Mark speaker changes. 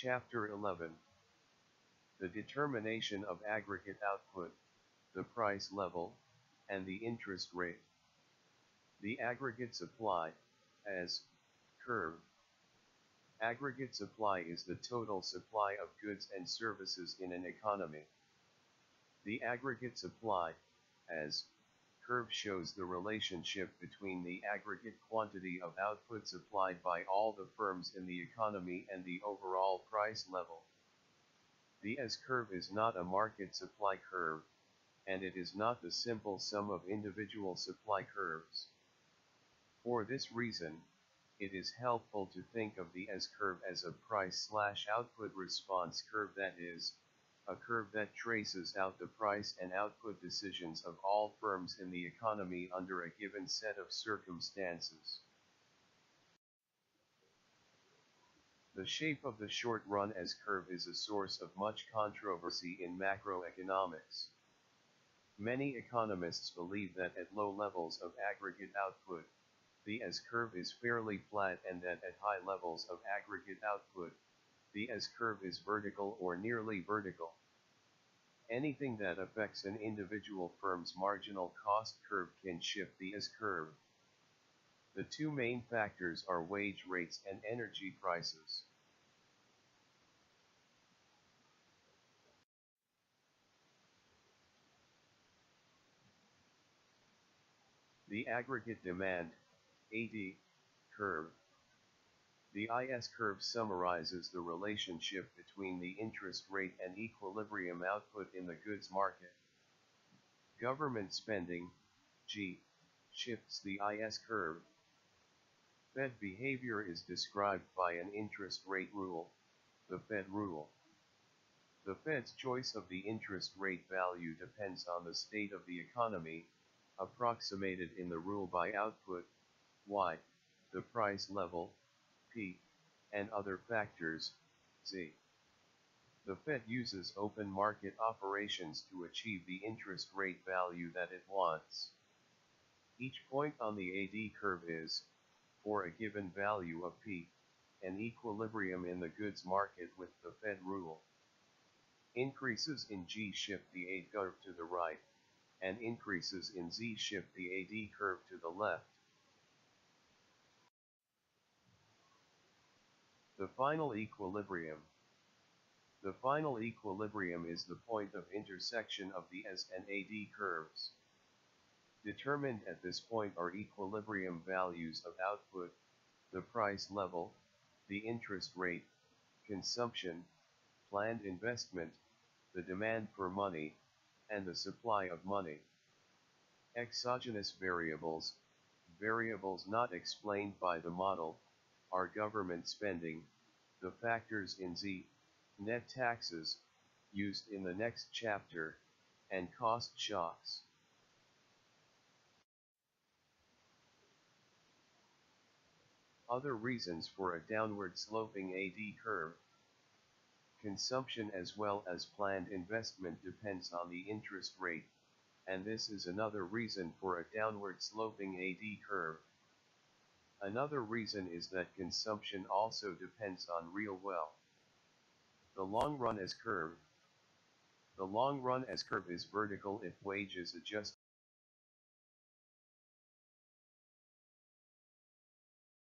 Speaker 1: Chapter 11. The determination of aggregate output, the price level, and the interest rate. The aggregate supply, as curve. Aggregate supply is the total supply of goods and services in an economy. The aggregate supply, as curve, shows the relationship between the aggregate quantity of output supplied by all the firms in the economy and the overall price level. The S-curve is not a market supply curve, and it is not the simple sum of individual supply curves. For this reason, it is helpful to think of the S-curve as a price/output response curve, that is, a curve that traces out the price and output decisions of all firms in the economy under a given set of circumstances. The shape of the short-run S-curve is a source of much controversy in macroeconomics. Many economists believe that at low levels of aggregate output, the S-curve is fairly flat, and that at high levels of aggregate output, the S-curve is vertical or nearly vertical. Anything that affects an individual firm's marginal cost curve can shift the S-curve. The two main factors are wage rates and energy prices. The aggregate demand, AD, curve. The IS curve summarizes the relationship between the interest rate and equilibrium output in the goods market. Government spending, G, shifts the IS curve. Fed behavior is described by an interest rate rule, the Fed rule. The Fed's choice of the interest rate value depends on the state of the economy, approximated in the rule by output, Y, the price level, P, and other factors, Z. The Fed uses open market operations to achieve the interest rate value that it wants. Each point on the AD curve is, for a given value of P, an equilibrium in the goods market with the Fed rule. Increases in G shift the AD curve to the right, and increases in Z shift the AD curve to the left. The final equilibrium. The final equilibrium is the point of intersection of the S and AD curves. Determined at this point are equilibrium values of output, the price level, the interest rate, consumption, planned investment, the demand for money, and the supply of money. Exogenous variables, variables not explained by the model, are government spending, the factors in Z, net taxes, used in the next chapter, and cost shocks. Other reasons for a downward sloping AD curve. Consumption as well as planned investment depends on the interest rate, and this is another reason for a downward sloping AD curve. Another reason is that consumption also depends on real wealth. The long run S-curve. The long run S-curve is vertical if wages adjust